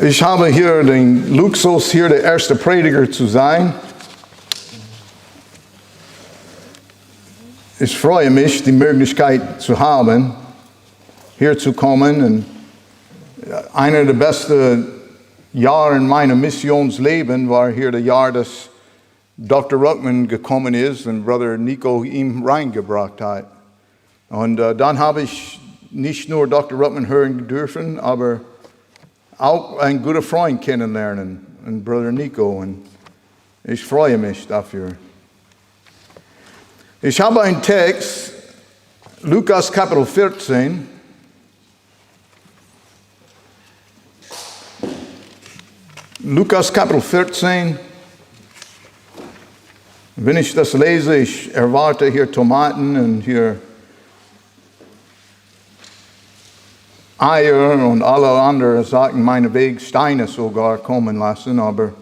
Ich habe hier den Luxus, hier der erste Prediger zu sein. Ich freue mich, die Möglichkeit zu haben, hier zu kommen. Und einer der besten Jahre in meinem Missionsleben war hier das Jahr, dass Dr. Ruckman gekommen ist und Bruder Nico ihm reingebracht hat. Und dann habe ich nicht nur Dr. Ruckman hören dürfen, aber auch einen guten Freund kennenlernen, und Bruder Nico. Und ich freue mich dafür. Ich habe einen Text, Lukas Kapitel 14. Lukas Kapitel 14. Wenn ich das lese, ich erwarte hier Tomaten und hier Eier und alle anderen Sachen meinen Weg, Steine sogar kommen lassen, aber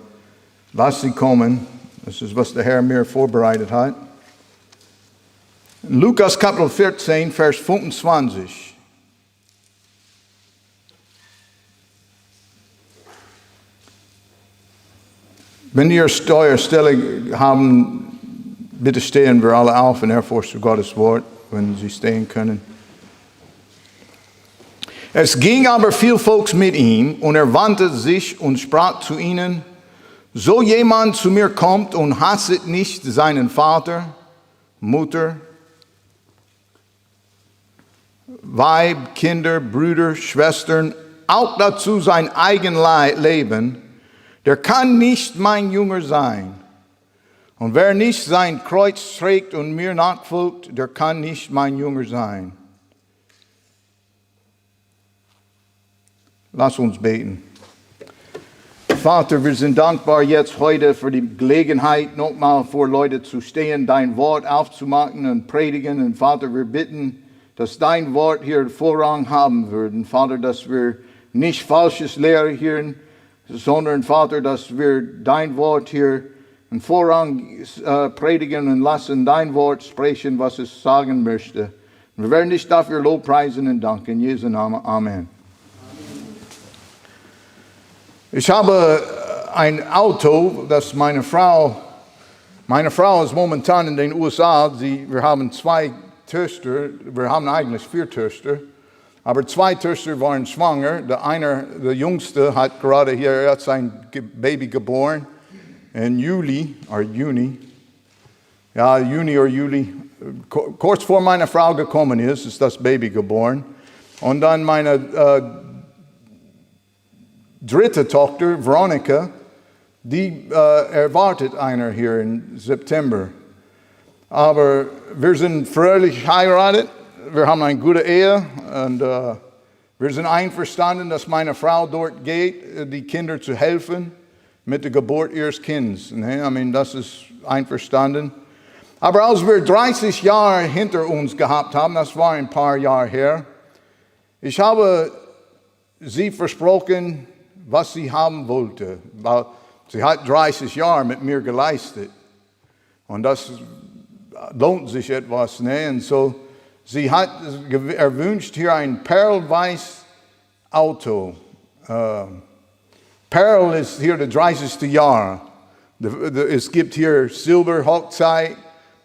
lass sie kommen. Das ist, was der Herr mir vorbereitet hat. Lukas Kapitel 14, Vers 25. Wenn ihr Steuerstelle haben, bitte stehen wir alle auf in Ehrfurcht zu Gottes Wort, wenn sie stehen können. Es ging aber viel Volks mit ihm, und er wandte sich und sprach zu ihnen: So jemand zu mir kommt und hasset nicht seinen Vater, Mutter, Weib, Kinder, Brüder, Schwestern, auch dazu sein eigen Leben, der kann nicht mein Jünger sein. Und wer nicht sein Kreuz trägt und mir nachfolgt, der kann nicht mein Jünger sein. Lass uns beten. Vater, wir sind dankbar jetzt heute für die Gelegenheit, nochmal vor Leute zu stehen, dein Wort aufzumachen und predigen. Und Vater, wir bitten, dass dein Wort hier Vorrang haben wird. Und Vater, dass wir nicht falsches Lehre hören, sondern Vater, dass wir dein Wort hier einen Vorrang predigen und lassen dein Wort sprechen, was es sagen möchte. Und wir werden dich dafür lobpreisen und danken. In Jesu Namen. Amen. Ich habe ein Auto, das meine Frau ist momentan in den USA. Wir haben 2 Töchter, wir haben eigentlich 4 Töchter, aber 2 Töchter waren schwanger. Der Jüngste hat gerade hier, er hat sein Baby geboren in Juni oder Juli. Kurz vor meiner Frau gekommen ist das Baby geboren. Und dann meine dritte Tochter, Veronika, die erwartet einer hier im September. Aber wir sind fröhlich heiratet, wir haben eine gute Ehe und wir sind einverstanden, dass meine Frau dort geht, die Kinder zu helfen mit der Geburt ihres Kindes. Das ist einverstanden. Aber als wir 30 Jahre hinter uns gehabt haben, das war ein paar Jahre her, ich habe sie versprochen, was sie haben wollte. Weil sie hat 30 Jahre mit mir geleistet. Und das lohnt sich etwas. Ne? Und so, sie hat erwünscht hier ein perlweiß Auto. Perl ist hier das 30. Jahr. Es gibt hier Silberhochzeit.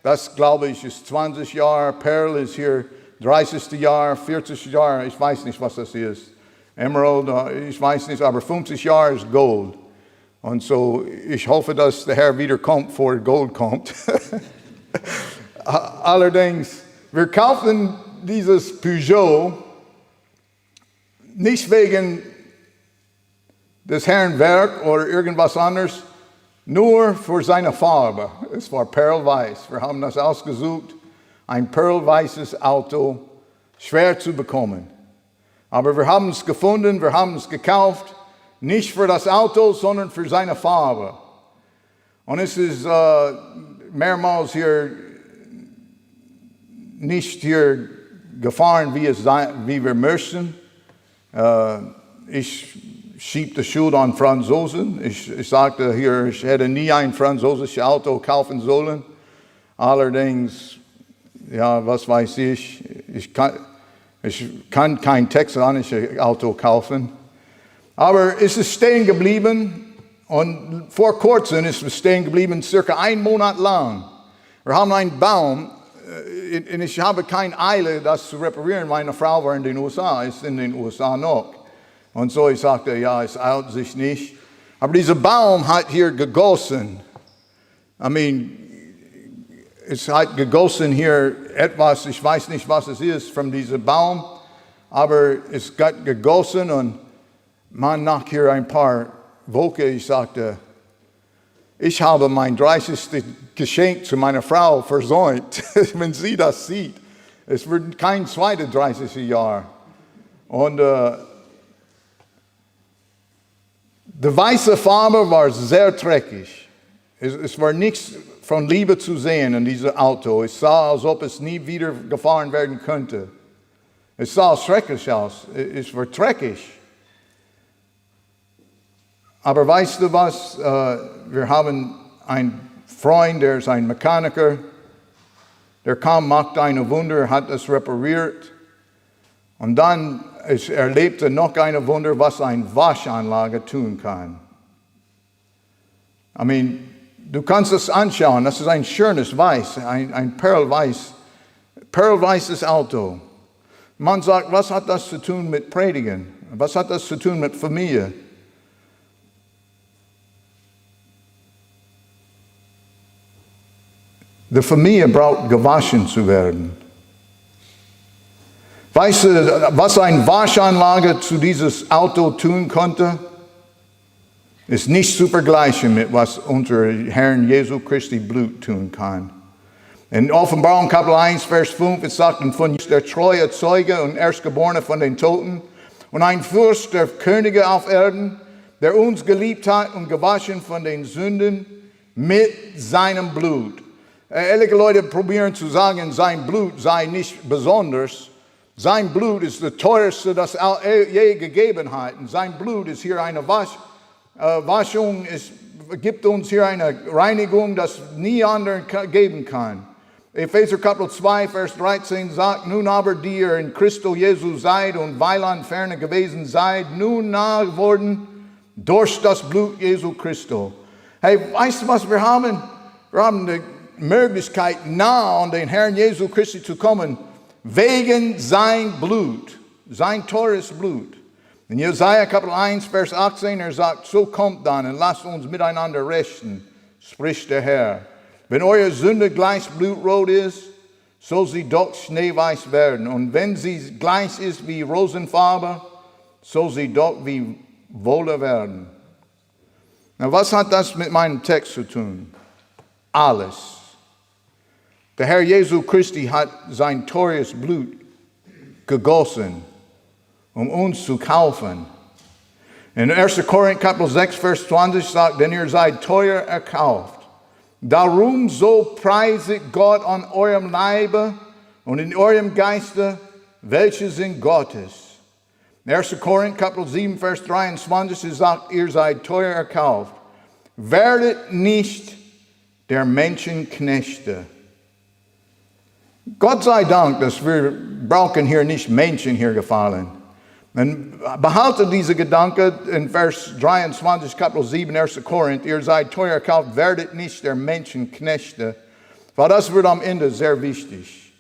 Das, glaube ich, ist 20 Jahre. Perl ist hier 30. Jahr, 40 Jahre. Ich weiß nicht, was das ist. Emerald, ich weiß nicht, aber 50 Jahre ist Gold. Und so, ich hoffe, dass der Herr wieder kommt, bevor Gold kommt. Allerdings, wir kaufen dieses Peugeot nicht wegen des Herrn Werk oder irgendwas anderes, nur für seine Farbe. Es war perlweiß. Wir haben das ausgesucht. Ein perlweißes Auto, schwer zu bekommen. Aber wir haben es gefunden, wir haben es gekauft, nicht für das Auto, sondern für seine Farbe. Und es ist mehrmals hier nicht hier gefahren, wie wir möchten. Ich schiebe die Schuld an Franzosen. Ich sagte hier, ich hätte nie ein französisches Auto kaufen sollen. Allerdings, ja, was weiß ich, ich kann kein texanisches Auto kaufen. Aber es ist stehen geblieben und vor kurzem ist es stehen geblieben, circa 1 Monat lang. Wir haben einen Baum und ich habe keine Eile, das zu reparieren. Meine Frau war in den USA, ist in den USA noch. Und so ich sagte, ja, es eilt sich nicht. Aber dieser Baum hat hier gegossen. Es hat gegossen hier etwas, ich weiß nicht, was es ist von diesem Baum, aber es hat gegossen und nach hier ein paar Wochen, ich sagte, ich habe mein 30. Geschenk zu meiner Frau versäumt, wenn sie das sieht. Es wird kein zweites 30. Jahr. Und die weiße Farbe war sehr dreckig. Es war nichts von Liebe zu sehen in diesem Auto. Es sah, als ob es nie wieder gefahren werden könnte. Es sah schrecklich aus. Es war dreckig. Aber weißt du was? Wir haben einen Freund, der ist ein Mechaniker. Der kam, machte ein Wunder, hat es repariert. Und dann erlebte noch ein Wunder, was eine Waschanlage tun kann. Du kannst es anschauen, das ist ein schönes Weiß, ein perlweißes Auto. Man sagt, was hat das zu tun mit Predigen? Was hat das zu tun mit Familie? Die Familie braucht gewaschen zu werden. Weißt du, was eine Waschanlage zu dieses Auto tun konnte? Ist nicht zu vergleichen mit was unser Herrn Jesus Christi Blut tun kann. In Offenbarung Kapitel 1, Vers 5, es sagt, und von Jesus der treue Zeuge und Erstgeborene von den Toten und ein Fürst der Könige auf Erden, der uns geliebt hat und gewaschen von den Sünden mit seinem Blut. Einige Leute probieren zu sagen, sein Blut sei nicht besonders. Sein Blut ist das teuerste, das er je gegeben hat. Und sein Blut ist hier eine Waschung, es gibt uns hier eine Reinigung, das nie anderen geben kann. Epheser Kapitel 2, Vers 13 sagt, nun aber, die ihr in Christo Jesus seid und Weiland ferne gewesen seid, nun nahe geworden durch das Blut Jesu Christo. Hey, weißt du, was wir haben? Wir haben die Möglichkeit, nah an den Herrn Jesu Christi zu kommen, wegen sein Blut, sein teures Blut. In Jesaja Kapitel 1, Vers 18, sagt, so kommt dann und lasst uns miteinander rechten, spricht der Herr. Wenn eure Sünde gleich blutrot ist, soll sie doch schneeweiß werden. Und wenn sie gleich ist wie Rosenfarbe, soll sie doch wie Wolle werden. Na, was hat das mit meinem Text zu tun? Alles. Der Herr Jesu Christi hat sein teures Blut gegossen, um uns zu kaufen. In 1. Korinther Kapitel 6, Vers 20 sagt, denn ihr seid teuer erkauft. Darum so preiset Gott an eurem Leibe und in eurem Geiste, welche sind Gottes. In 1. Korinther Kapitel 7, Vers 23 sagt, ihr seid teuer erkauft. Werdet nicht der Menschen Knechte. Gott sei Dank, dass wir brauchen hier nicht Menschen hier gefallen. Und behalte diese Gedanke in Vers 23, Kapitel 7, 1. Korinther, ihr seid teuer erkauft, werdet nicht der Menschen Knechte, weil das wird am Ende sehr wichtig.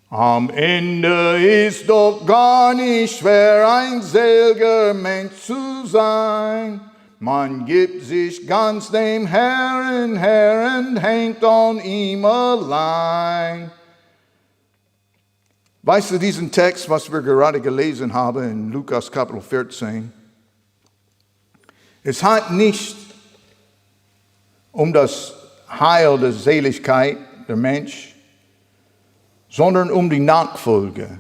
Am Ende ist doch gar nicht schwer, ein seliger Mensch zu sein. Man gibt sich ganz dem Herrn her und hängt an ihm allein. Weißt du, diesen Text, was wir gerade gelesen haben in Lukas Kapitel 14, es hat nicht um das Heil der Seligkeit der Mensch, sondern um die Nachfolge.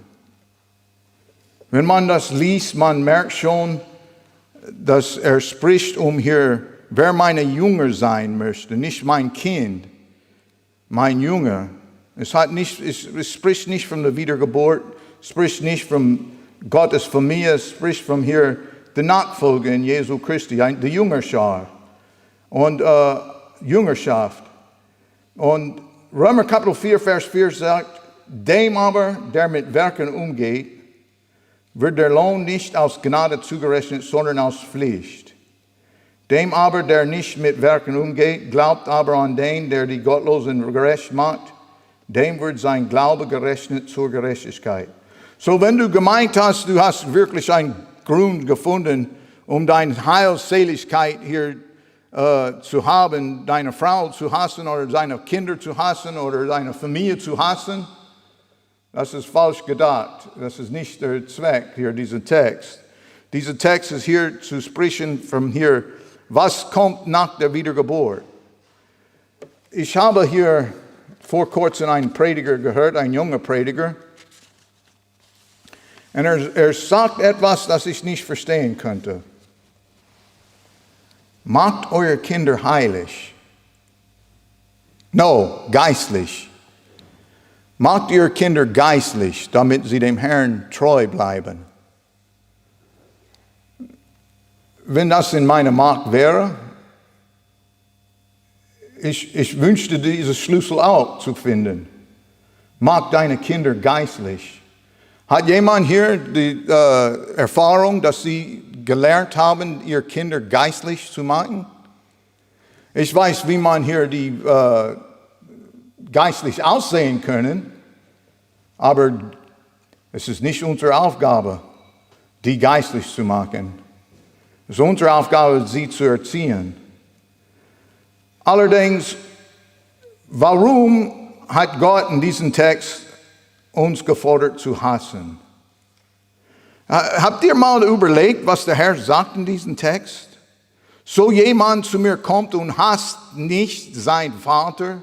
Wenn man das liest, man merkt schon, dass er spricht hier, wer meine Jünger sein möchte, nicht mein Kind, mein Jünger. Es spricht nicht von der Wiedergeburt, es spricht nicht von Gottes Familie, es spricht von hier der Nachfolge in Jesu Christi, die Jüngerschaft. Und Römer Kapitel 4, Vers 4 sagt, dem aber, der mit Werken umgeht, wird der Lohn nicht aus Gnade zugerechnet, sondern aus Pflicht. Dem aber, der nicht mit Werken umgeht, glaubt aber an den, der die Gottlosen gerecht macht, dem wird sein Glaube gerechnet zur Gerechtigkeit. So, wenn du gemeint hast, du hast wirklich einen Grund gefunden, um deine Heilseligkeit hier zu haben, deine Frau zu hassen oder deine Kinder zu hassen oder deine Familie zu hassen, das ist falsch gedacht. Das ist nicht der Zweck hier, dieser Text. Dieser Text ist hier zu sprechen von hier, was kommt nach der Wiedergeburt. Ich habe hier vor kurzem einen Prediger gehört, ein junger Prediger. Und er sagt etwas, das ich nicht verstehen könnte. Macht eure Kinder heilig. No, geistlich. Macht ihre Kinder geistlich, damit sie dem Herrn treu bleiben. Wenn das in meiner Macht wäre, ich wünschte, dieses Schlüssel auch zu finden. Mach deine Kinder geistlich. Hat jemand hier die Erfahrung, dass sie gelernt haben, ihre Kinder geistlich zu machen? Ich weiß, wie man hier die geistlich aussehen können, aber es ist nicht unsere Aufgabe, die geistlich zu machen. Es ist unsere Aufgabe, sie zu erziehen. Allerdings, warum hat Gott in diesem Text uns gefordert zu hassen? Habt ihr mal überlegt, was der Herr sagt in diesem Text? So jemand zu mir kommt und hasst nicht seinen Vater.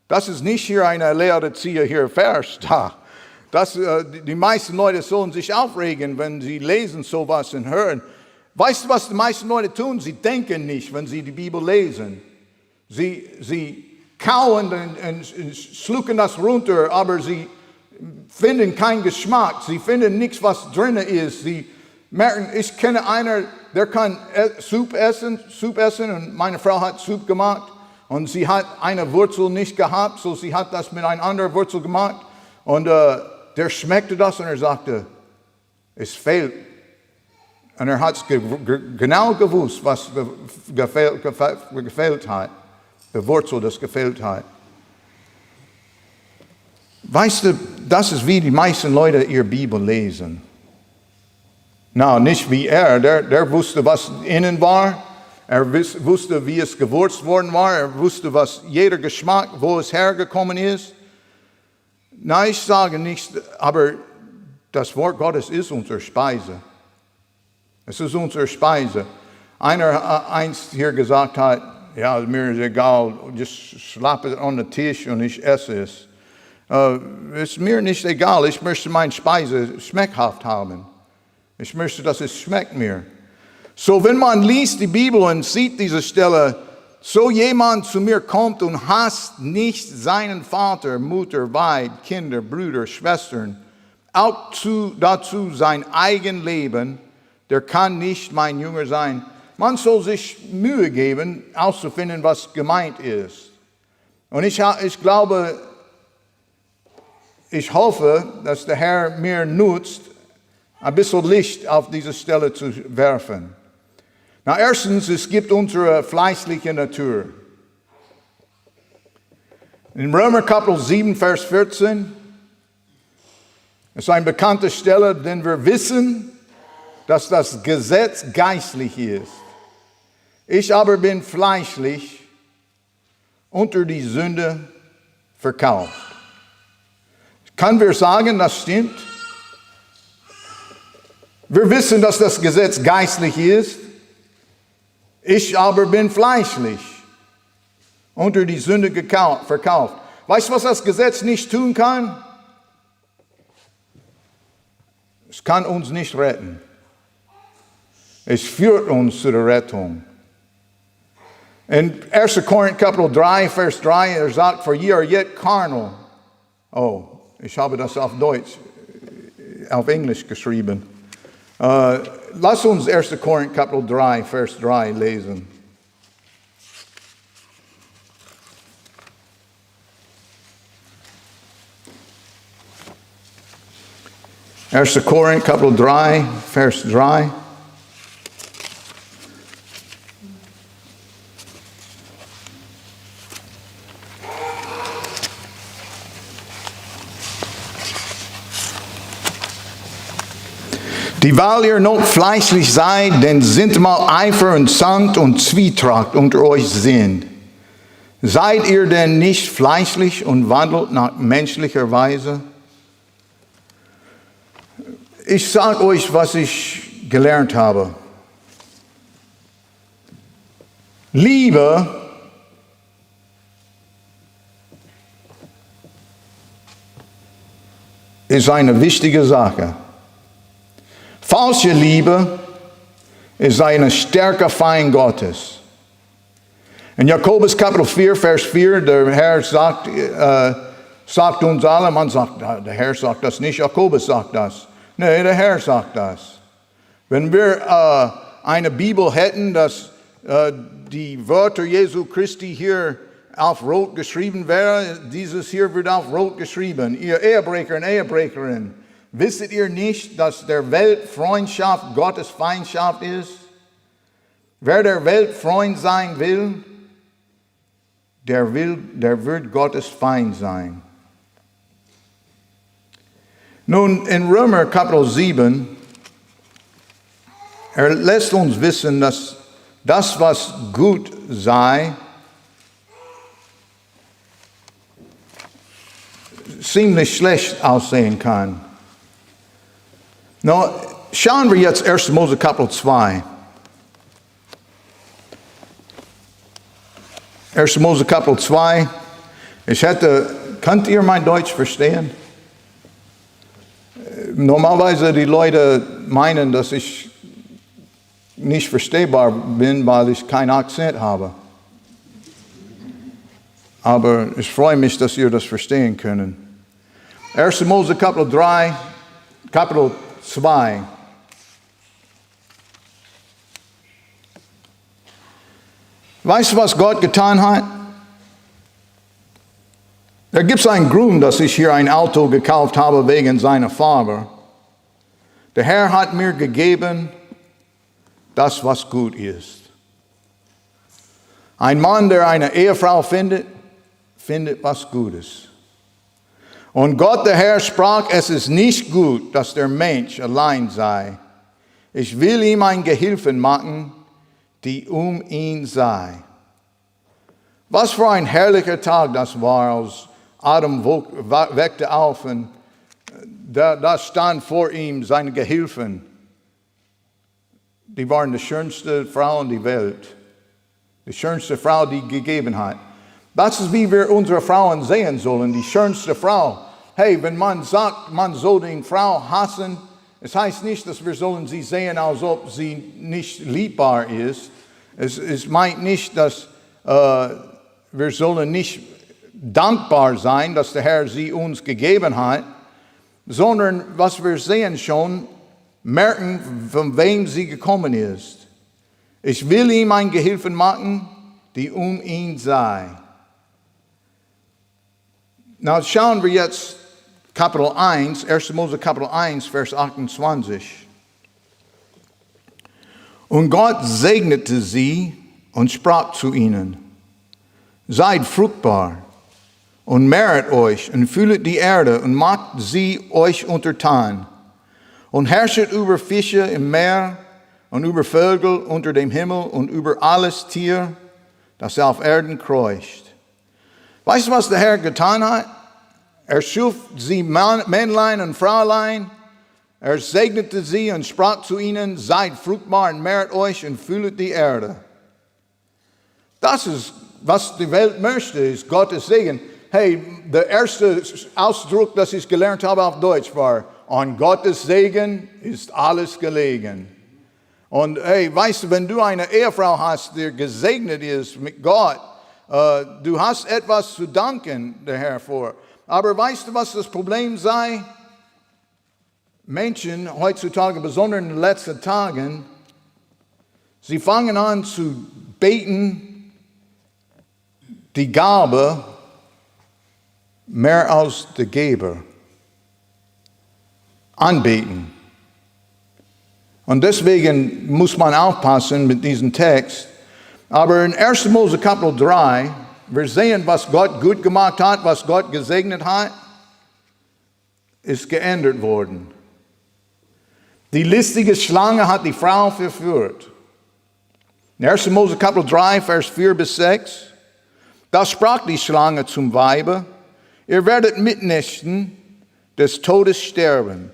Das ist nicht hier eine Lehrerzieh hier Vers da. Die meisten Leute sollen sich aufregen, wenn sie lesen sowas und hören. Weißt du, was die meisten Leute tun? Sie denken nicht, wenn sie die Bibel lesen. Sie kauen und schlucken das runter, aber sie finden keinen Geschmack. Sie finden nichts, was drin ist. Sie merken, ich kenne einen, der kann Soup essen und meine Frau hat Soup gemacht und sie hat eine Wurzel nicht gehabt, so sie hat das mit einer anderen Wurzel gemacht und der schmeckte das und er sagte, es fehlt. Und er hat genau gewusst, was gefehlt hat. Die Wurzel, das gefehlt hat. Weißt du, das ist wie die meisten Leute ihre Bibel lesen. Na, nicht wie der wusste, was innen war. Er wusste, wie es gewürzt worden war. Er wusste, was jeder Geschmack, wo es hergekommen ist. Na, ich sage nicht, aber das Wort Gottes ist unsere Speise. Es ist unsere Speise. Einer einst hier gesagt hat, ja, mir ist egal, just slap it on the Tisch und ich esse es. Ist mir nicht egal, ich möchte meine Speise schmeckhaft haben. Ich möchte, dass es schmeckt mir. So, wenn man liest die Bibel und sieht diese Stelle, so jemand zu mir kommt und hasst nicht seinen Vater, Mutter, Weib, Kinder, Brüder, Schwestern, auch dazu sein eigen Leben, der kann nicht mein Jünger sein. Man soll sich Mühe geben, auszufinden, was gemeint ist. Und ich glaube, ich hoffe, dass der Herr mir nutzt, ein bisschen Licht auf diese Stelle zu werfen. Na, erstens, es gibt unsere fleischliche Natur. In Römer Kapitel 7, Vers 14, ist eine bekannte Stelle, denn wir wissen, dass das Gesetz geistlich ist. Ich aber bin fleischlich unter die Sünde verkauft. Können wir sagen, das stimmt? Wir wissen, dass das Gesetz geistlich ist. Ich aber bin fleischlich unter die Sünde verkauft. Weißt du, was das Gesetz nicht tun kann? Es kann uns nicht retten. Es führt uns zu der Rettung. In 1. Korinther Kapitel 3, Vers 3, er sagt, for ye are yet carnal. Oh, ich habe das auf Englisch geschrieben. Lass uns 1. Korinther Kapitel 3, Vers 3 lesen. 1. Korinther, Kapitel 3, Vers 3. Dieweil ihr noch fleischlich seid, denn sind mal Eifer und Zank und Zwietracht unter euch sind. Seid ihr denn nicht fleischlich und wandelt nach menschlicher Weise? Ich sage euch, was ich gelernt habe. Liebe ist eine wichtige Sache. Falsche Liebe ist eine stärker Feind Gottes. In Jakobus Kapitel 4, Vers 4, der Herr sagt uns alle, man sagt, der Herr sagt das nicht, Jakobus sagt das. Nee, der Herr sagt das. Wenn wir eine Bibel hätten, dass die Wörter Jesu Christi hier auf Rot geschrieben wäre, dieses hier wird auf Rot geschrieben. Ihr Ehebrecher und Ehebrecherin, wisst ihr nicht, dass der Welt Freundschaft Gottes Feindschaft ist? Wer der Welt Freund sein will, der wird Gottes Feind sein. Nun, in Römer Kapitel 7, lässt uns wissen, dass das, was gut sei, ziemlich schlecht aussehen kann. Nun, schauen wir jetzt 1. Mose Kapitel 2. 1. Mose Kapitel 2. Könnt ihr mein Deutsch verstehen? Normalerweise die Leute meinen, dass ich nicht verstehbar bin, weil ich keinen Akzent habe. Aber ich freue mich, dass ihr das verstehen können. 1. Mose Kapitel 3, Kapitel 2. Weißt du, was Gott getan hat? Da gibt es einen Grund, dass ich hier ein Auto gekauft habe wegen seiner Farbe. Der Herr hat mir gegeben, das, was gut ist. Ein Mann, der eine Ehefrau findet was Gutes. Und Gott, der Herr, sprach, es ist nicht gut, dass der Mensch allein sei. Ich will ihm ein Gehilfen machen, die um ihn sei. Was für ein herrlicher Tag das war, als Adam weckte auf und da stand vor ihm seine Gehilfen. Die waren die schönste Frau in der Welt. Die schönste Frau, die gegeben hat. Das ist, wie wir unsere Frauen sehen sollen, die schönste Frau. Hey, wenn man sagt, man soll die Frau hassen, es heißt nicht, dass wir sollen sie sehen, als ob sie nicht liebbar ist. Es meint nicht, dass wir sollen nicht dankbar sein, dass der Herr sie uns gegeben hat, sondern was wir sehen schon, merken, von wem sie gekommen ist. Ich will ihm ein Gehilfen machen, die um ihn sei. Na, schauen wir jetzt Kapitel 1, 1. Mose Kapitel 1, Vers 28. Und Gott segnete sie und sprach zu ihnen, seid fruchtbar und mehret euch und füllet die Erde und macht sie euch untertan und herrschet über Fische im Meer und über Vögel unter dem Himmel und über alles Tier, das auf Erden kreucht. Weißt du, was der Herr getan hat? Er schuf sie Männlein und Fraulein. Er segnete sie und sprach zu ihnen, seid fruchtbar und mehret euch und füllet die Erde. Das ist, was die Welt möchte, ist Gottes Segen. Hey, der erste Ausdruck, das ich gelernt habe auf Deutsch war, an Gottes Segen ist alles gelegen. Und hey, weißt du, wenn du eine Ehefrau hast, die gesegnet ist mit Gott, du hast etwas zu danken, der Herr, vor. Aber weißt du, was das Problem sei? Menschen heutzutage, besonders in den letzten Tagen, sie fangen an zu beten, die Gabe mehr als der Geber. anbeten. Und deswegen muss man aufpassen mit diesem Text. Aber in 1. Mose Kapitel 3, wir sehen, was Gott gut gemacht hat, was Gott gesegnet hat, ist geändert worden. Die listige Schlange hat die Frau verführt. In 1. Mose Kapitel 3, Vers 4 bis 6, da sprach die Schlange zum Weibe, ihr werdet mitnichten des Todes sterben,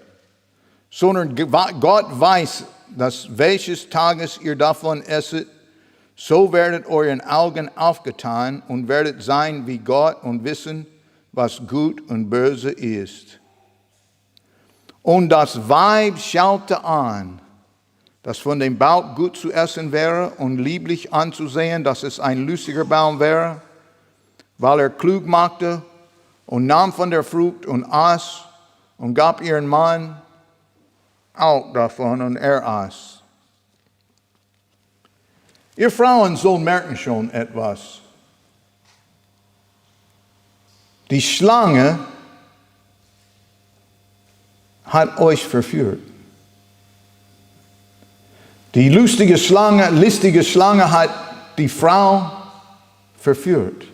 sondern Gott weiß, dass welches Tages ihr davon esset, so werdet euren Augen aufgetan und werdet sein wie Gott und wissen, was gut und böse ist. Und das Weib schaute an, dass von dem Baum gut zu essen wäre und lieblich anzusehen, dass es ein lustiger Baum wäre, weil er klug machte und nahm von der Frucht und aß und gab ihren Mann auch davon und er aß. Ihr Frauen sollen merken schon etwas. Die Schlange hat euch verführt. Die listige Schlange hat die Frau verführt.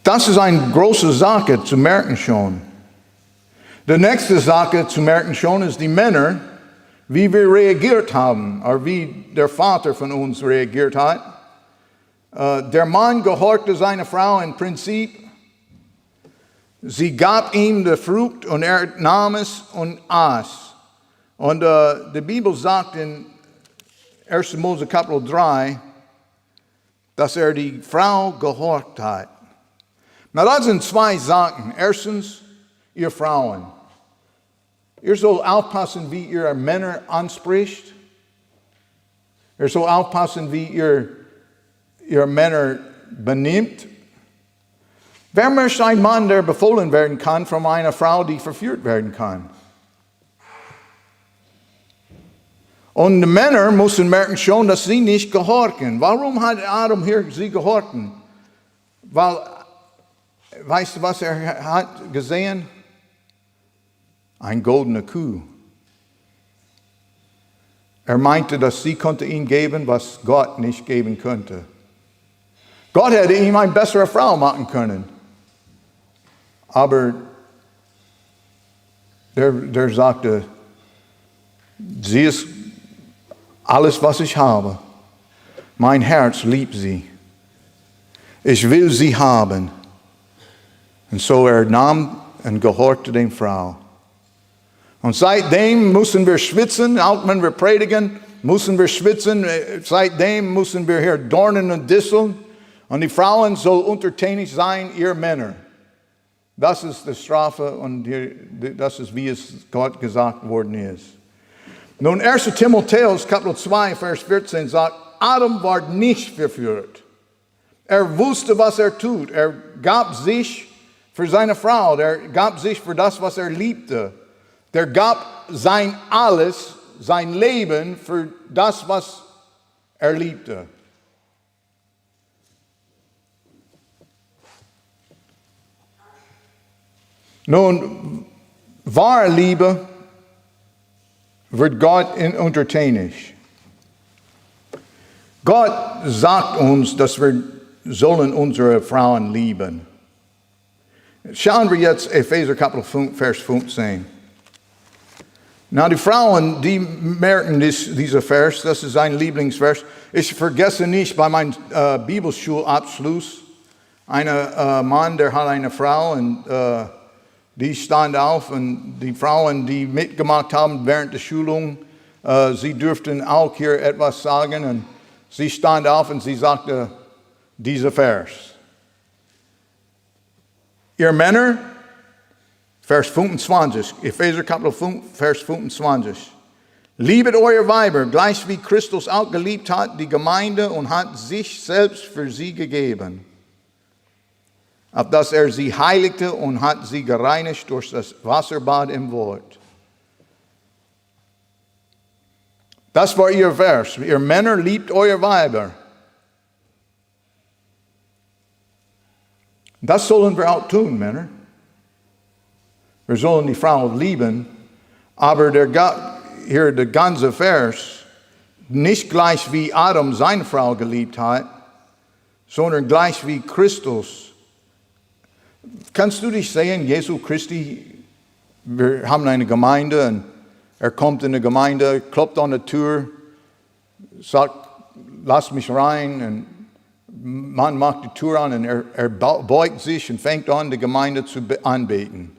Das ist eine große Sache zu merken schon. Die nächste Sache zu merken schon ist die Männer, wie wir reagiert haben, oder wie der Vater von uns reagiert hat. Der Mann gehorchte seiner Frau im Prinzip. Sie gab ihm die Frucht und er nahm es und aß. Und die Bibel sagt in 1. Mose Kapitel 3, dass er die Frau gehorcht hat. Na, das sind zwei Sachen. Erstens, ihr Frauen. Ihr sollt aufpassen, wie ihr Männer anspricht. Ihr sollt aufpassen, wie ihr Männer benimmt. Wer möchte ein Mann, der befohlen werden kann, von einer Frau, die verführt werden kann? Und die Männer müssen merken schon, dass sie nicht gehorchen. Warum hat Adam hier sie gehorchen? Weil, weißt du, was er hat gesehen? Eine goldene Kuh. Er meinte, dass sie konnte ihm geben, was Gott nicht geben könnte. Gott hätte ihm eine bessere Frau machen können. Aber der sagte, sie ist alles, was ich habe. Mein Herz liebt sie. Ich will sie haben. Und so er nahm und gehorchte der Frau. Und seitdem müssen wir schwitzen, auch wenn wir predigen, müssen wir schwitzen. Seitdem müssen wir hier Dornen und Disteln. Und die Frauen sollen untertänig sein, ihr Männer. Das ist die Strafe und das ist, wie es Gott gesagt worden ist. Nun, 1. Timotheus, Kapitel 2, Vers 14 sagt, Adam war nicht verführt. Er wusste, was er tut. Er gab sich für seine Frau. Er gab sich für das, was er liebte. Er gab sein Alles, sein Leben für das, was er liebte. Nun, wahre Liebe wird Gott untertänig. Gott sagt uns, dass wir sollen unsere Frauen lieben. Schauen wir jetzt Epheser Kapitel 5, Vers 15. Na, die Frauen, die merken dieser Vers, das ist ein Lieblingsvers. Ich vergesse nicht bei meinem Bibelschulabschluss, ein Mann, der hat eine Frau und die stand auf und die Frauen, die mitgemacht haben während der Schulung, sie dürften auch hier etwas sagen. Und sie stand auf und sie sagte dieser Vers. Ihr Männer, Vers 25, Epheser Kapitel 5, Vers 25. Liebet eure Weiber, gleich wie Christus auch geliebt hat, die Gemeinde und hat sich selbst für sie gegeben, auf dass er sie heiligte und hat sie gereinigt durch das Wasserbad im Wort. Das war ihr Vers. Ihr Männer, liebt eure Weiber. Das sollen wir auch tun, Männer. Wir sollen die Frau lieben, aber hier der ganze Vers, nicht gleich wie Adam seine Frau geliebt hat, sondern gleich wie Christus. Kannst du dich sehen, Jesu Christi, wir haben eine Gemeinde und er kommt in die Gemeinde, klopft an die Tür, sagt, lass mich rein, und man macht die Tür an und er beugt sich und fängt an, die Gemeinde zu anbeten.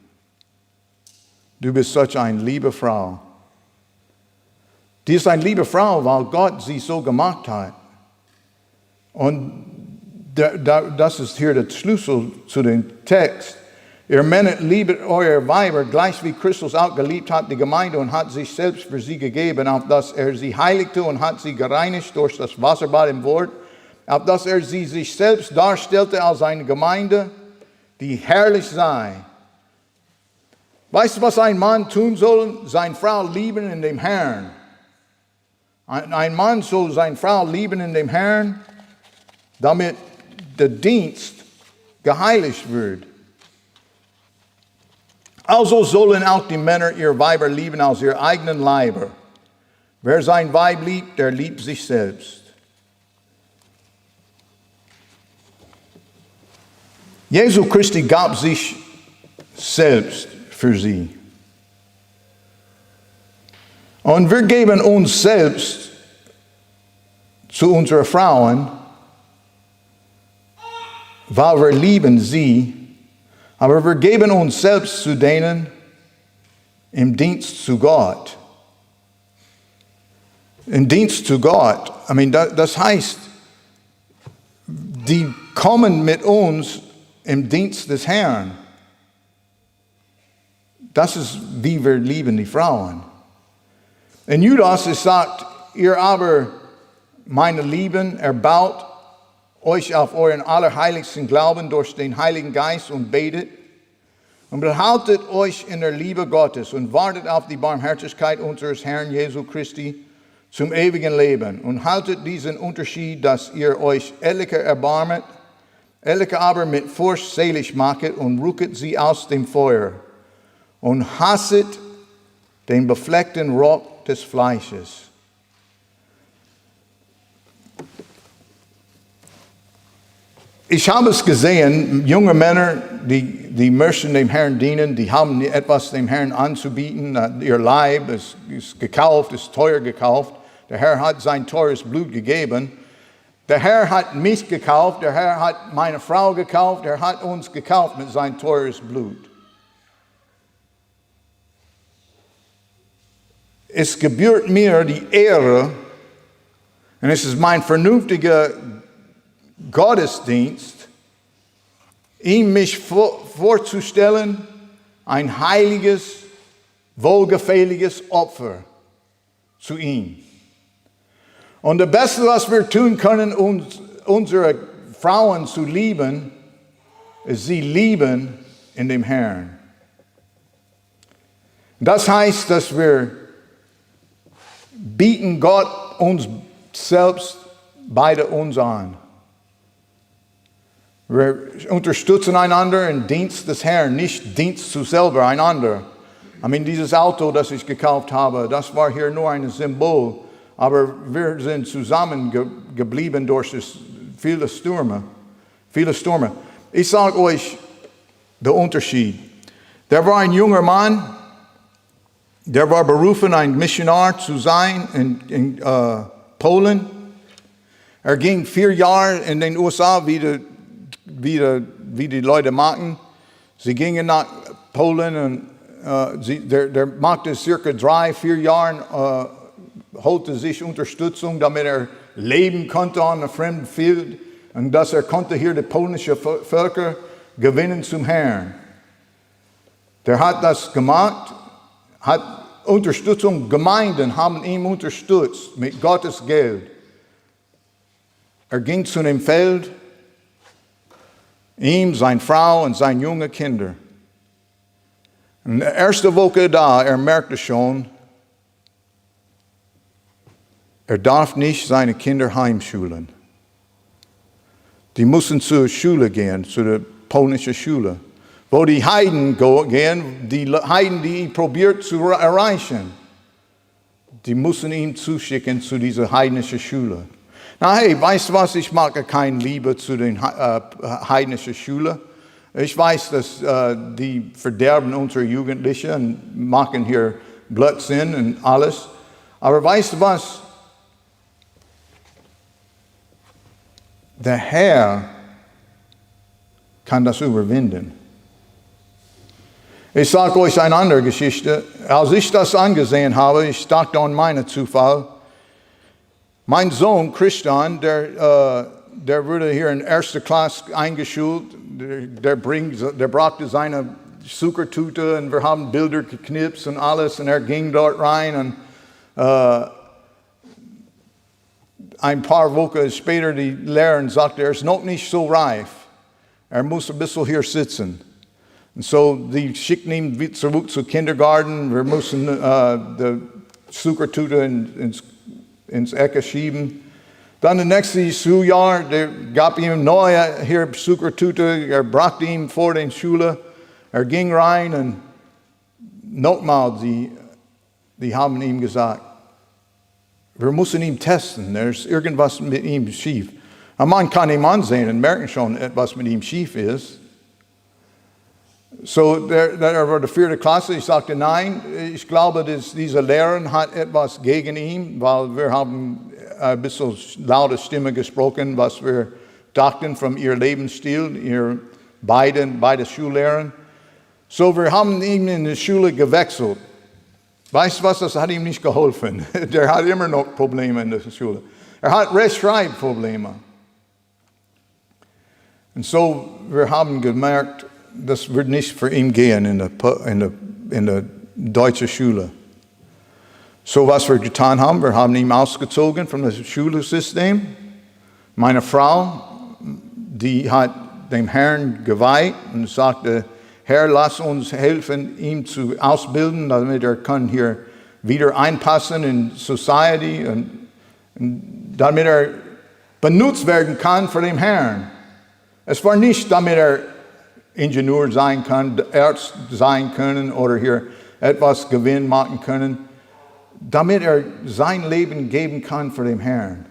Du bist solch eine liebe Frau. Die ist eine liebe Frau, weil Gott sie so gemacht hat. Und das ist hier der Schlüssel zu dem Text. Ihr Männer liebet eure Weiber, gleich wie Christus auch geliebt hat die Gemeinde und hat sich selbst für sie gegeben, auf dass er sie heiligte und hat sie gereinigt durch das Wasserbad im Wort, auf dass er sie sich selbst darstellte als eine Gemeinde, die herrlich sei. Weißt du, was ein Mann tun soll? Seine Frau lieben in dem Herrn. Ein Mann soll seine Frau lieben in dem Herrn, damit der Dienst geheiligt wird. Also sollen auch die Männer ihr Weiber lieben als ihr eigenen Leiber. Wer sein Weib liebt, der liebt sich selbst. Jesu Christi gab sich selbst für sie. Und wir geben uns selbst zu unseren Frauen, weil wir lieben sie, aber wir geben uns selbst zu denen im Dienst zu Gott. Im Dienst zu Gott. Das heißt, die kommen mit uns im Dienst des Herrn. Das ist, wie wir lieben die Frauen. In Judas es sagt, ihr aber, meine Lieben, erbaut euch auf euren allerheiligsten Glauben durch den Heiligen Geist und betet und behaltet euch in der Liebe Gottes und wartet auf die Barmherzigkeit unseres Herrn Jesu Christi zum ewigen Leben und haltet diesen Unterschied, dass ihr euch etliche erbarmet, etliche aber mit Furcht selig machet und rücket sie aus dem Feuer und hasset den befleckten Rock des Fleisches. Ich habe es gesehen, junge Männer, die möchten dem Herrn dienen, die haben etwas dem Herrn anzubieten. Ihr Leib ist gekauft, ist teuer gekauft. Der Herr hat sein teures Blut gegeben. Der Herr hat mich gekauft, der Herr hat meine Frau gekauft, er hat uns gekauft mit sein teures Blut. Es gebührt mir die Ehre, und es ist mein vernünftiger Gottesdienst, ihm mich vorzustellen, ein heiliges, wohlgefälliges Opfer zu ihm. Und das Beste, was wir tun können, unsere Frauen zu lieben, ist sie lieben in dem Herrn. Das heißt, dass wir bieten Gott uns selbst beide uns an. Wir unterstützen einander im Dienst des Herrn, nicht Dienst zu selber einander. Dieses Auto, das ich gekauft habe, das war hier nur ein Symbol, aber wir sind zusammengeblieben durch viele Stürme. Ich sage euch den Unterschied. Da war ein junger Mann, der war berufen, ein Missionar zu sein in Polen. Er ging 4 Jahre in den USA, wie die Leute machen. Sie gingen nach Polen und der machte circa 3-4 Jahre, holte sich Unterstützung, damit er leben konnte an einem fremden Feld und dass er konnte hier die polnische Völker gewinnen zum Herrn. Der hat das gemacht, hat Unterstützung, Gemeinden haben ihn unterstützt mit Gottes Geld. Er ging zu dem Feld, ihm, seine Frau und seine jungen Kinder. In der ersten Woche da, er merkte schon, er darf nicht seine Kinder heimschulen. Die mussten zur Schule gehen, zu der polnischen Schule. wo die Heiden gehen, die Heiden, die ihn probiert zu erreichen, die müssen ihn zuschicken zu dieser heidnischen Schule. Na hey, weißt du was, ich mag keine Liebe zu den heidnischen Schulen. Ich weiß, dass die verderben unsere Jugendlichen und machen hier Blödsinn und alles. Aber weißt du was? Der Herr kann das überwinden. Ich sage euch eine andere Geschichte. Als ich das angesehen habe, ich dachte an meinen Zufall. Mein Sohn Christian, der wurde hier in erster Klasse eingeschult. Der brachte seine Zuckertüte und wir haben Bilder geknipst und alles und er ging dort rein und ein paar Wochen später die Lehrerin sagte, er ist noch nicht so reif. Er muss ein bisschen hier sitzen. Und so die schickten ihn zurück zum Kindergarten. Wir mussten die Zuckertüte ins Ecke schieben. Dann im nächsten Schuljahr, der gab ihm neue hier Zuckertüte. Er brachte ihn vor die Schule. Er ging rein und nochmal, die haben ihm gesagt, wir müssen ihn testen. Da ist irgendwas mit ihm schief. Aber man kann ihn ansehen und merken schon, etwas mit ihm schief ist. So, er war der 4. Klasse. Ich sagte, nein, ich glaube, dass diese Lehrerin hat etwas gegen ihn, weil wir haben ein bisschen laute Stimme gesprochen, was wir dachten von ihrem Lebensstil, beide Schullehrern. So, wir haben ihn in die Schule gewechselt. Weißt du was, das hat ihm nicht geholfen. Der hat immer noch Probleme in der Schule. Er hat Rechtschreibprobleme. Und so, wir haben gemerkt, das wird nicht für ihn gehen in der deutschen Schule. So, was wir getan haben, wir haben ihn ausgezogen von dem Schulsystem. Meine Frau, die hat dem Herrn geweiht und sagte, Herr, lass uns helfen, ihn zu ausbilden, damit er kann hier wieder einpassen in Society und damit er benutzt werden kann für den Herrn. Es war nicht, damit er Ingenieur sein kann, Arzt sein können oder hier etwas Gewinn machen können, damit er sein Leben geben kann für den Herrn.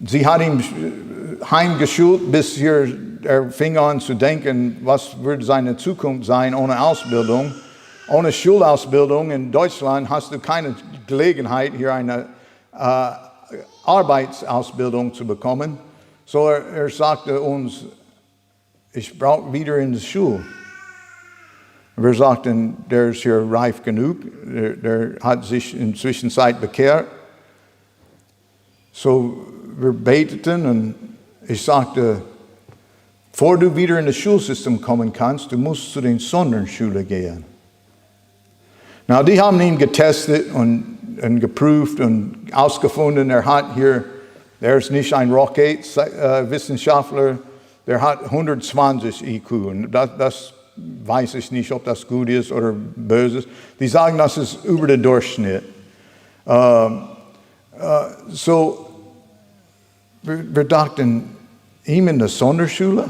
Sie hat ihn heimgeschult, bis hier er fing an zu denken, was wird seine Zukunft sein ohne Ausbildung. Ohne Schulausbildung in Deutschland hast du keine Gelegenheit, hier eine Arbeitsausbildung zu bekommen. So er sagte uns, ich brauche wieder in die Schule. Wir sagten, der ist hier reif genug, der hat sich in der Zwischenzeit bekehrt. So wir beteten und ich sagte, bevor du wieder in das Schulsystem kommen kannst, du musst zu den Sonderschule gehen. Na, die haben ihn getestet und geprüft und ausgefunden, er ist nicht ein Rocket-Wissenschaftler, der hat 120 IQ. Und das weiß ich nicht, ob das gut ist oder böse ist. Die sagen, das ist über den Durchschnitt. So, wir dachten, ihm in der Sonderschule,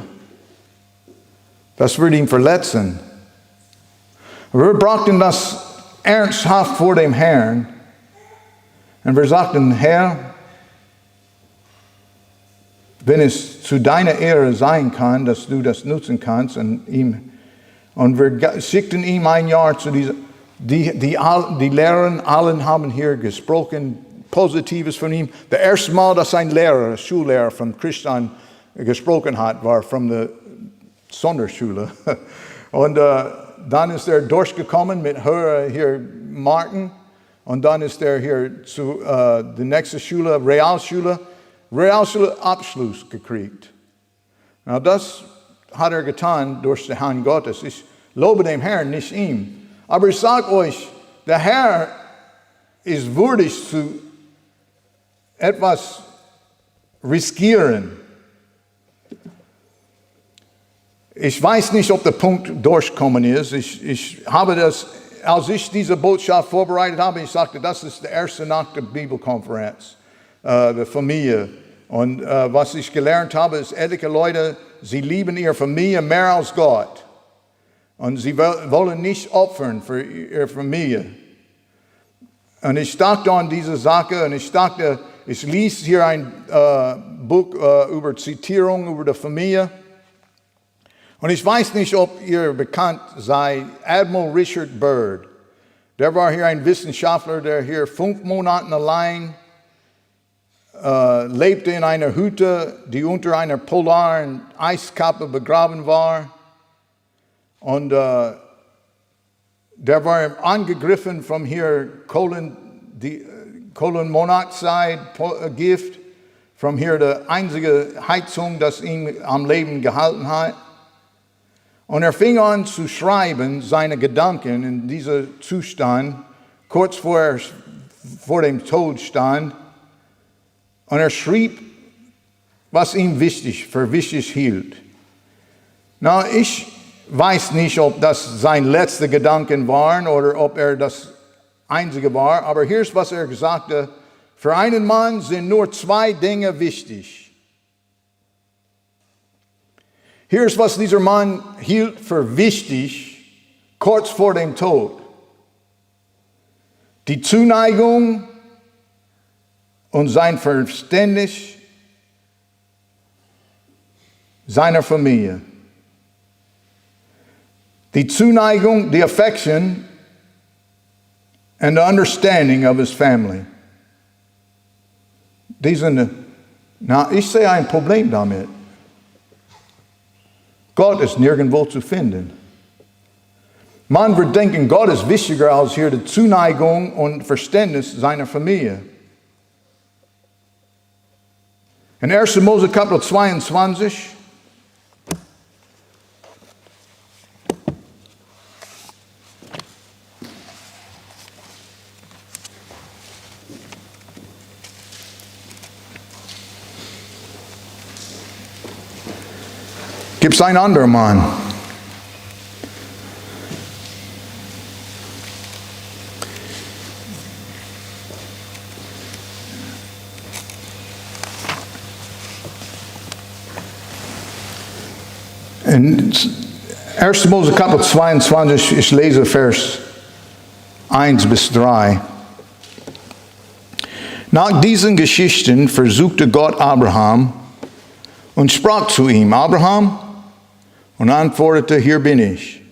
das würde ihn verletzen. Wir brachten das ernsthaft vor dem Herrn und wir sagten, Herr, wenn es zu deiner Ehre sein kann, dass du das nutzen kannst und wir schickten ihm ein Jahr zu dieser, die Lehrer, allen haben hier gesprochen, Positives von ihm. Das erste Mal, dass ein Schullehrer von Christian gesprochen hat, war von der Sonderschule. Und dann ist er durchgekommen mit höheren hier Marken. Und dann ist er hier zu der nächsten Schule, Realschule Abschluss gekriegt. Na, das hat er getan durch die Hand Gottes. Ich lobe den Herrn, nicht ihm. Aber ich sage euch, der Herr ist würdig zu etwas riskieren. Ich weiß nicht, ob der Punkt durchgekommen ist. Ich habe das, als ich diese Botschaft vorbereitet habe, ich sagte, das ist der erste Nacht der Bibelkonferenz. Die Familie Und was ich gelernt habe, ist, etliche Leute, sie lieben ihre Familie mehr als Gott. Und sie wollen nicht opfern für ihre Familie. Und ich dachte an diese Sache und ich dachte, ich lese hier ein Buch über Zitierung über die Familie. Und ich weiß nicht, ob ihr bekannt seid, Admiral Richard Byrd. Der war hier ein Wissenschaftler, der hier 5 Monate allein lebte in einer Hütte, die unter einer polaren Eiskappe begraben war. Und der war angegriffen von hier Kohlenmonoxid-Gift, von hier die einzige Heizung, das ihn am Leben gehalten hat. Und er fing an zu schreiben, seine Gedanken in diesem Zustand, kurz vor dem Tod stand. Und er schrieb, was ihm für wichtig hielt. Na, ich weiß nicht, ob das seine letzten Gedanken waren oder ob er das einzige war, aber hier ist, was er sagte: Für einen Mann sind nur 2 Dinge wichtig. Hier ist, was dieser Mann hielt für wichtig, kurz vor dem Tod. Die Zuneigung und sein Verständnis seiner Familie. Die Zuneigung, the affection, and the understanding of his family. Ich sehe ein Problem damit. Gott ist nirgendwo zu finden. Man wird denken, Gott ist wichtiger als hier die Zuneigung und Verständnis seiner Familie. In 1. Mose Kapitel 22, gibt es einen anderen Mann. In 1. Mose Kapitel 22, ich lese Vers 1 bis 3. Nach diesen Geschichten versuchte Gott Abraham und sprach zu ihm: Abraham, und antwortete: Hier bin ich.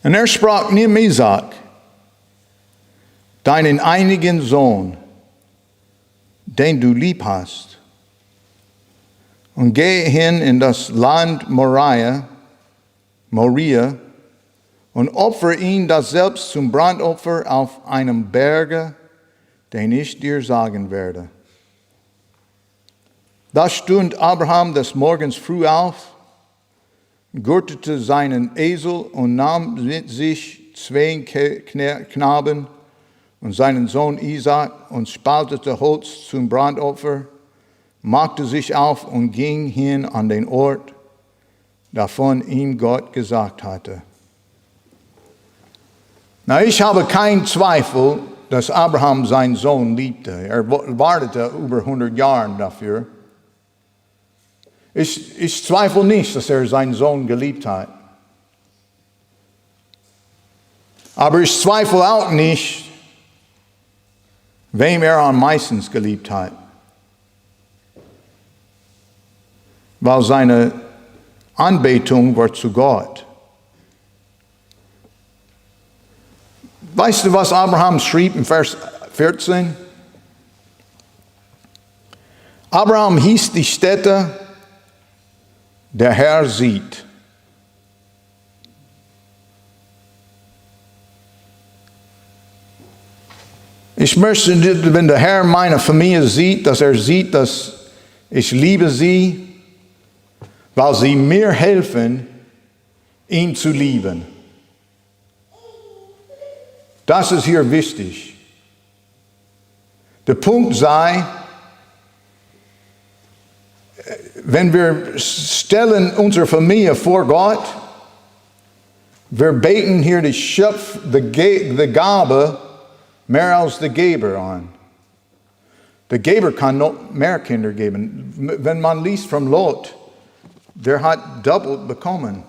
Und er sprach: Nimm Isaak, deinen einigen Sohn, den du lieb hast, und gehe hin in das Land Moria und opfere ihn daselbst zum Brandopfer auf einem Berge, den ich dir sagen werde. Da stund Abraham des Morgens früh auf, gürtete seinen Esel und nahm mit sich 2 Knaben und seinen Sohn Isaak und spaltete Holz zum Brandopfer, machte sich auf und ging hin an den Ort, davon ihm Gott gesagt hatte. Na, ich habe keinen Zweifel, dass Abraham seinen Sohn liebte. Er wartete über 100 Jahre dafür. Ich zweifle nicht, dass er seinen Sohn geliebt hat. Aber ich zweifle auch nicht, wem er am meisten geliebt hat. Weil seine Anbetung war zu Gott. Weißt du, was Abraham schrieb in Vers 14? Abraham hieß die Stätte, der Herr sieht. Ich möchte, wenn der Herr meine Familie sieht, dass er sieht, dass ich liebe sie, weil sie mir helfen, ihn zu lieben. Das ist hier wichtig. Der Punkt sei, wenn wir stellen unsere Familie vor Gott, wir beten hier die Gabe mehr als die Geber an. Der Geber kann noch mehr Kinder geben. Wenn man liest von Lot, der hat doppelt bekommen.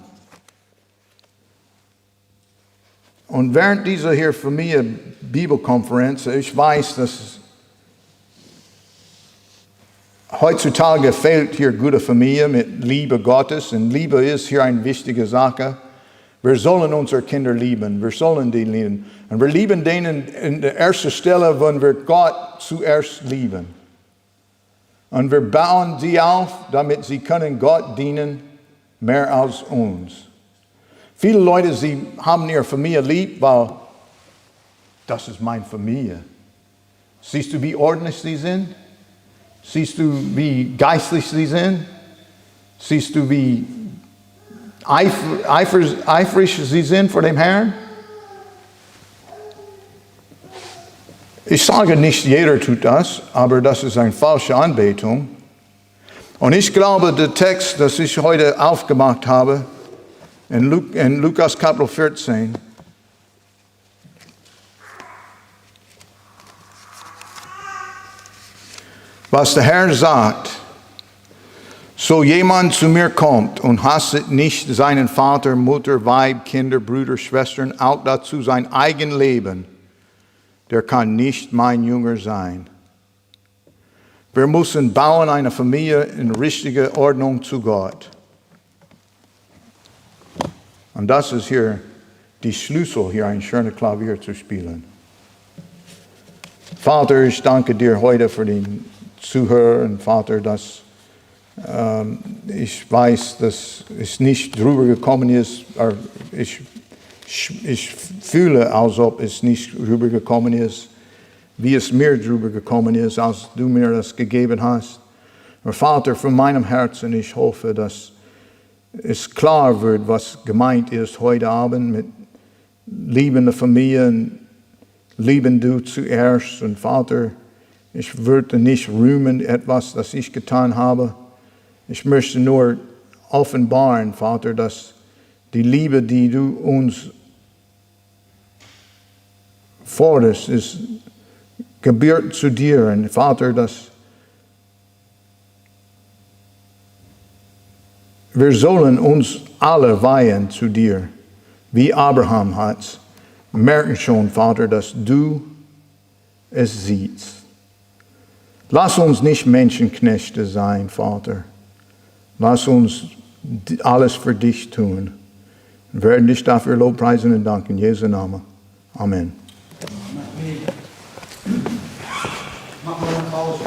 Und während dieser hier Familie Bibelkonferenz, ich weiß, dass heutzutage fehlt hier gute Familie mit Liebe Gottes. Und Liebe ist hier eine wichtige Sache. Wir sollen unsere Kinder lieben. Wir sollen die lieben. Und wir lieben denen in der ersten Stelle, wenn wir Gott zuerst lieben. Und wir bauen sie auf, damit sie können Gott dienen, mehr als uns. Viele Leute, sie haben ihre Familie lieb, weil das ist meine Familie. Siehst du, wie ordentlich sie sind? Siehst du, wie geistlich sie sind? Siehst du, wie eifrig sie sind vor dem Herrn? Ich sage nicht, jeder tut das, aber das ist eine falsche Anbetung. Und ich glaube, der Text, das ich heute aufgemacht habe, in Lukas Kapitel 14, was der Herr sagt, so jemand zu mir kommt und hasset nicht seinen Vater, Mutter, Weib, Kinder, Brüder, Schwestern, auch dazu sein eigen Leben, der kann nicht mein Jünger sein. Wir müssen bauen eine Familie in richtiger Ordnung zu Gott. Und das ist hier die Schlüssel, hier ein schönes Klavier zu spielen. Vater, ich danke dir heute für den Zuhörer. Und Vater, dass ich weiß, dass es nicht drüber gekommen ist. Ich fühle, als ob es nicht drüber gekommen ist, wie es mir drüber gekommen ist, als du mir das gegeben hast. Aber Vater, von meinem Herzen, ich hoffe, dass es klar wird, was gemeint ist heute Abend mit liebender Familie und lieben du zuerst. Und Vater, ich würde nicht rühmen etwas, das ich getan habe. Ich möchte nur offenbaren, Vater, dass die Liebe, die du uns forderst, ist gebührt zu dir. Und Vater, dass wir sollen uns alle weihen zu dir, wie Abraham hat. Merken schon, Vater, dass du es siehst. Lass uns nicht Menschenknechte sein, Vater. Lass uns alles für dich tun. Wir werden dich dafür lobpreisen und danken. In Jesu Namen. Amen. Mach mal eine Pause.